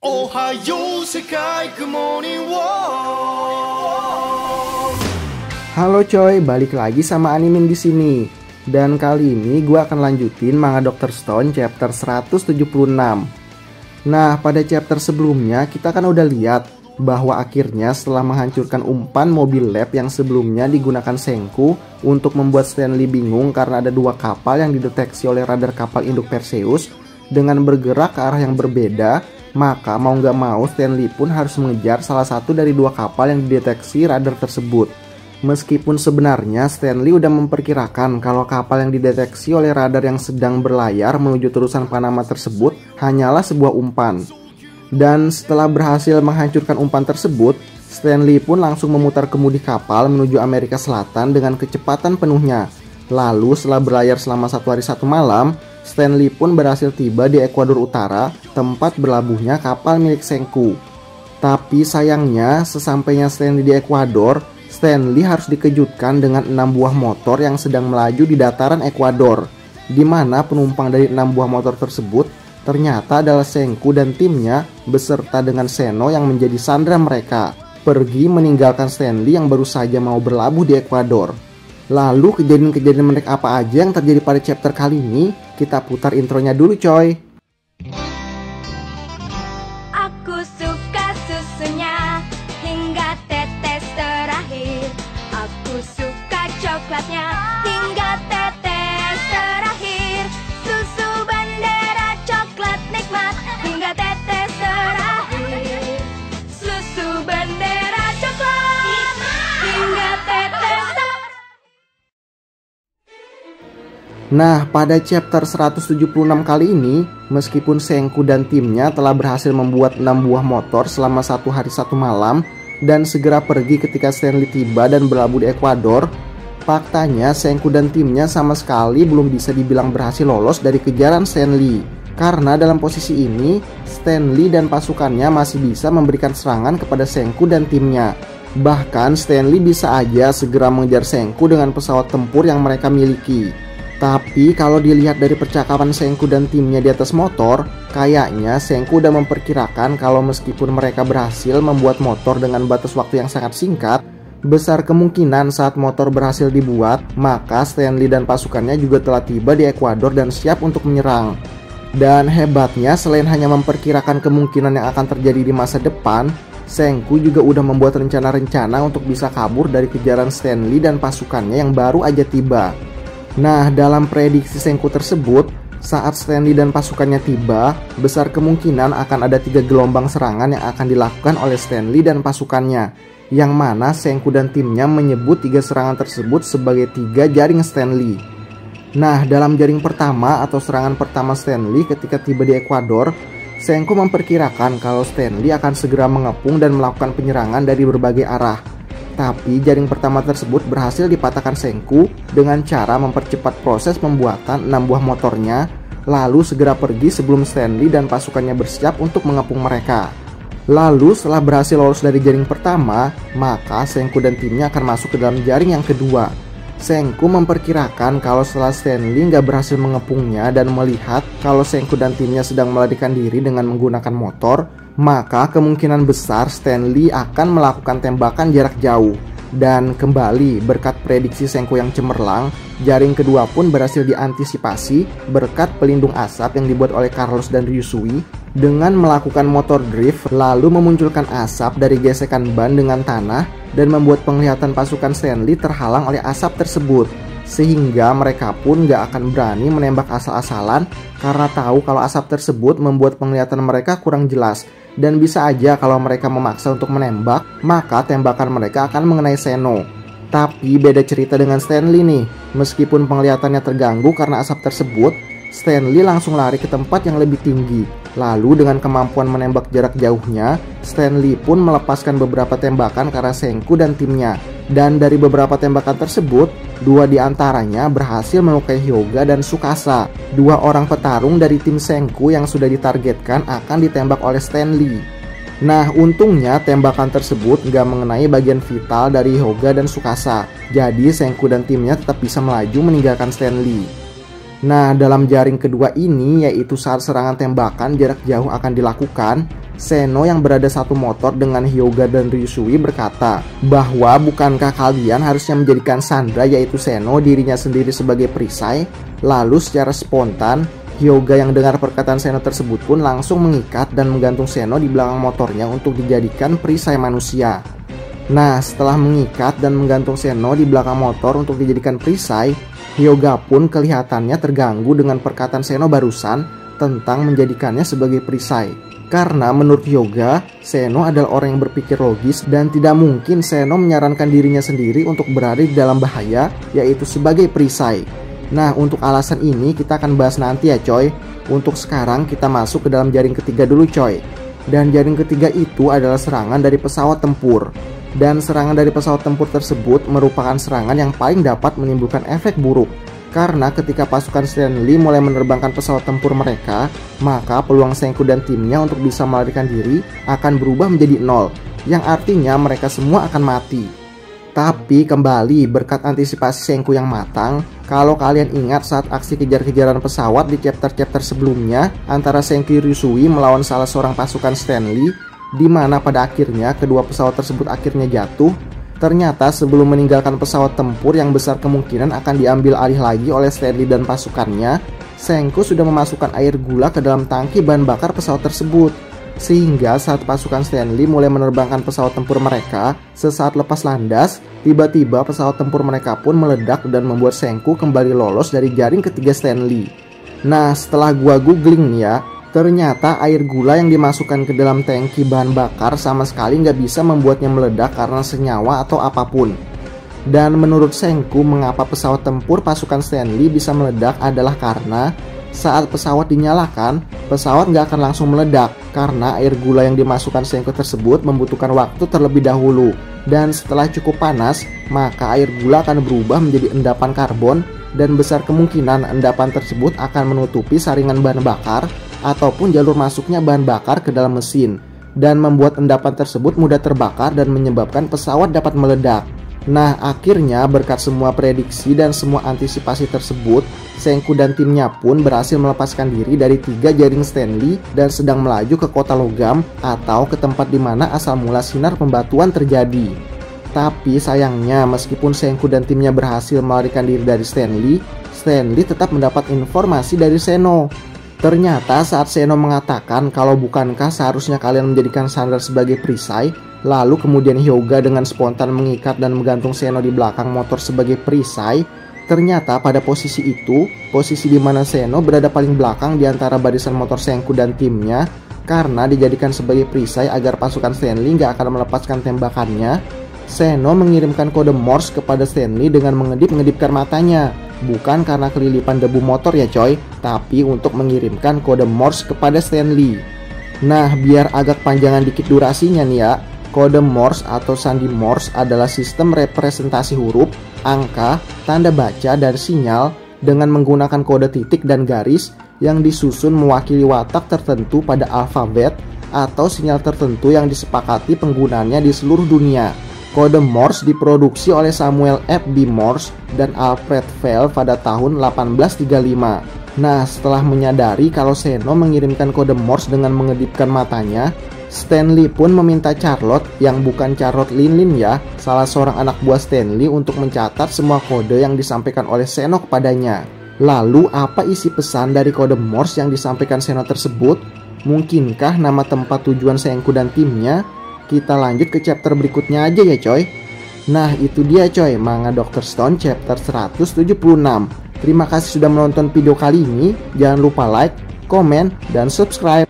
Ohayo Sekai Good Morning World. Halo coy, balik lagi sama Animin di sini. Dan kali ini gue akan lanjutin manga Dr. Stone chapter 176. Nah, pada chapter sebelumnya kita kan udah lihat bahwa akhirnya setelah menghancurkan umpan mobil lab yang sebelumnya digunakan Senku untuk membuat Stanley bingung karena ada dua kapal yang dideteksi oleh radar kapal induk Perseus dengan bergerak ke arah yang berbeda, maka mau nggak mau Stanley pun harus mengejar salah satu dari dua kapal yang dideteksi radar tersebut. Meskipun sebenarnya Stanley udah memperkirakan kalau kapal yang dideteksi oleh radar yang sedang berlayar menuju terusan Panama tersebut hanyalah sebuah umpan. Dan setelah berhasil menghancurkan umpan tersebut, Stanley pun langsung memutar kemudi kapal menuju Amerika Selatan dengan kecepatan penuhnya. Lalu setelah berlayar selama 1 hari 1 malam, Stanley pun berhasil tiba di Ekuador Utara, tempat berlabuhnya kapal milik Senku. Tapi sayangnya, sesampainya Stanley di Ekuador, Stanley harus dikejutkan dengan 6 buah motor yang sedang melaju di dataran Ekuador, di mana penumpang dari 6 buah motor tersebut ternyata adalah Senku dan timnya beserta dengan Seno yang menjadi sandera mereka, pergi meninggalkan Stanley yang baru saja mau berlabuh di Ekuador. Lalu kejadian-kejadian menarik apa aja yang terjadi pada chapter kali ini? Kita putar intronya dulu coy. Aku suka susunya hingga tetes terakhir. Aku suka coklatnya hingga tetes terakhir. Susu bendera coklat nikmat hingga tetes terakhir. Susu bendera coklat hingga tetes terakhir. Nah, pada chapter 176 kali ini, meskipun Senku dan timnya telah berhasil membuat 6 buah motor selama 1 hari 1 malam dan segera pergi ketika Stanley tiba dan berlabuh di Ekuador, faktanya Senku dan timnya sama sekali belum bisa dibilang berhasil lolos dari kejaran Stanley. Karena dalam posisi ini, Stanley dan pasukannya masih bisa memberikan serangan kepada Senku dan timnya. Bahkan Stanley bisa aja segera mengejar Senku dengan pesawat tempur yang mereka miliki. Tapi kalau dilihat dari percakapan Senku dan timnya di atas motor, kayaknya Senku udah memperkirakan kalau meskipun mereka berhasil membuat motor dengan batas waktu yang sangat singkat, besar kemungkinan saat motor berhasil dibuat, maka Stanley dan pasukannya juga telah tiba di Ekuador dan siap untuk menyerang. Dan hebatnya, selain hanya memperkirakan kemungkinan yang akan terjadi di masa depan, Senku juga udah membuat rencana-rencana untuk bisa kabur dari kejaran Stanley dan pasukannya yang baru aja tiba. Nah, dalam prediksi Senku tersebut, saat Stanley dan pasukannya tiba, besar kemungkinan akan ada 3 gelombang serangan yang akan dilakukan oleh Stanley dan pasukannya, yang mana Senku dan timnya menyebut 3 serangan tersebut sebagai 3 jaring Stanley. Nah, dalam jaring pertama atau serangan pertama Stanley ketika tiba di Ekuador, Senku memperkirakan kalau Stanley akan segera mengepung dan melakukan penyerangan dari berbagai arah. Tapi jaring pertama tersebut berhasil dipatahkan Senku dengan cara mempercepat proses pembuatan 6 buah motornya, lalu segera pergi sebelum Stanley dan pasukannya bersiap untuk mengepung mereka. Lalu setelah berhasil lolos dari jaring pertama, maka Senku dan timnya akan masuk ke dalam jaring yang kedua. Senku memperkirakan kalau setelah Stanley nggak berhasil mengepungnya dan melihat kalau Senku dan timnya sedang melarikan diri dengan menggunakan motor, maka kemungkinan besar Stanley akan melakukan tembakan jarak jauh. Dan kembali berkat prediksi Senku yang cemerlang, jaring kedua pun berhasil diantisipasi berkat pelindung asap yang dibuat oleh Carlos dan Ryusui dengan melakukan motor drift, lalu memunculkan asap dari gesekan ban dengan tanah dan membuat penglihatan pasukan Stanley terhalang oleh asap tersebut. Sehingga mereka pun gak akan berani menembak asal-asalan karena tahu kalau asap tersebut membuat penglihatan mereka kurang jelas. Dan bisa aja kalau mereka memaksa untuk menembak, maka tembakan mereka akan mengenai Seno. Tapi beda cerita dengan Stanley nih. Meskipun penglihatannya terganggu karena asap tersebut, Stanley langsung lari ke tempat yang lebih tinggi. Lalu dengan kemampuan menembak jarak jauhnya, Stanley pun melepaskan beberapa tembakan ke arah Senku dan timnya. Dan dari beberapa tembakan tersebut, 2 diantaranya berhasil melukai Hyuga dan Tsukasa, 2 orang petarung dari tim Senku yang sudah ditargetkan akan ditembak oleh Stanley. Nah, untungnya tembakan tersebut nggak mengenai bagian vital dari Hyuga dan Tsukasa, jadi Senku dan timnya tetap bisa melaju meninggalkan Stanley. Nah, dalam jaring kedua ini, yaitu saat serangan tembakan jarak jauh akan dilakukan, Seno yang berada satu motor dengan Hyuga dan Ryusui berkata bahwa bukankah kalian harusnya menjadikan Sandra yaitu Seno dirinya sendiri sebagai perisai. Lalu secara spontan Hyuga yang dengar perkataan Seno tersebut pun langsung mengikat dan menggantung Seno di belakang motornya untuk dijadikan perisai manusia. Nah, setelah mengikat dan menggantung Seno di belakang motor untuk dijadikan perisai, Hyuga pun kelihatannya terganggu dengan perkataan Seno barusan tentang menjadikannya sebagai perisai. Karena menurut Hyuga, Seno adalah orang yang berpikir logis dan tidak mungkin Seno menyarankan dirinya sendiri untuk berada di dalam bahaya, yaitu sebagai perisai. Nah, untuk alasan ini kita akan bahas nanti ya coy. Untuk sekarang kita masuk ke dalam jaring ketiga dulu coy. Dan jaring ketiga itu adalah serangan dari pesawat tempur. Dan serangan dari pesawat tempur tersebut merupakan serangan yang paling dapat menimbulkan efek buruk. Karena ketika pasukan Stanley mulai menerbangkan pesawat tempur mereka, maka peluang Senku dan timnya untuk bisa melarikan diri akan berubah menjadi 0, yang artinya mereka semua akan mati. Tapi kembali berkat antisipasi Senku yang matang, kalau kalian ingat saat aksi kejar-kejaran pesawat di chapter-chapter sebelumnya antara Senku Ryusui melawan salah seorang pasukan Stanley, di mana pada akhirnya kedua pesawat tersebut akhirnya jatuh. Ternyata sebelum meninggalkan pesawat tempur yang besar kemungkinan akan diambil alih lagi oleh Stanley dan pasukannya, Senku sudah memasukkan air gula ke dalam tangki bahan bakar pesawat tersebut. Sehingga saat pasukan Stanley mulai menerbangkan pesawat tempur mereka, sesaat lepas landas, tiba-tiba pesawat tempur mereka pun meledak dan membuat Senku kembali lolos dari jaring ketiga Stanley. Nah, setelah gua googling nih ya, ternyata air gula yang dimasukkan ke dalam tangki bahan bakar sama sekali nggak bisa membuatnya meledak karena senyawa atau apapun. Dan menurut Senku, mengapa pesawat tempur pasukan Stanley bisa meledak adalah karena saat pesawat dinyalakan, pesawat nggak akan langsung meledak karena air gula yang dimasukkan Senku tersebut membutuhkan waktu terlebih dahulu. Dan setelah cukup panas, maka air gula akan berubah menjadi endapan karbon dan besar kemungkinan endapan tersebut akan menutupi saringan bahan bakar ataupun jalur masuknya bahan bakar ke dalam mesin dan membuat endapan tersebut mudah terbakar dan menyebabkan pesawat dapat meledak. Nah, akhirnya berkat semua prediksi dan semua antisipasi tersebut, Senku dan timnya pun berhasil melepaskan diri dari 3 jaring Stanley dan sedang melaju ke kota logam atau ke tempat di mana asal mula sinar pembatuan terjadi. Tapi sayangnya meskipun Senku dan timnya berhasil melarikan diri dari Stanley, Stanley tetap mendapat informasi dari Seno. Ternyata saat Seno mengatakan kalau bukankah seharusnya kalian menjadikan Sandra sebagai perisai, lalu kemudian Hyuga dengan spontan mengikat dan menggantung Seno di belakang motor sebagai perisai, ternyata pada posisi itu, posisi di mana Seno berada paling belakang di antara barisan motor Senku dan timnya, karena dijadikan sebagai perisai agar pasukan Stanley nggak akan melepaskan tembakannya, Seno mengirimkan kode Morse kepada Stanley dengan mengedip-ngedipkan matanya. Bukan karena kelilipan debu motor ya coy, tapi untuk mengirimkan kode Morse kepada Stanley. Nah, biar agak panjangan dikit durasinya nih ya, kode Morse atau sandi Morse adalah sistem representasi huruf, angka, tanda baca, dan sinyal dengan menggunakan kode titik dan garis yang disusun mewakili watak tertentu pada alfabet atau sinyal tertentu yang disepakati penggunanya di seluruh dunia. Kode Morse diproduksi oleh Samuel F. B. Morse dan Alfred Vail pada tahun 1835. Nah, setelah menyadari kalau Seno mengirimkan kode Morse dengan mengedipkan matanya, Stanley pun meminta Charlotte, yang bukan Charlotte Linlin ya, salah seorang anak buah Stanley, untuk mencatat semua kode yang disampaikan oleh Seno kepadanya. Lalu, apa isi pesan dari kode Morse yang disampaikan Seno tersebut? Mungkinkah nama tempat tujuan Senku dan timnya? Kita lanjut ke chapter berikutnya aja ya coy. Nah, itu dia coy, manga Dr. Stone chapter 176. Terima kasih sudah menonton video kali ini. Jangan lupa like, komen, dan subscribe.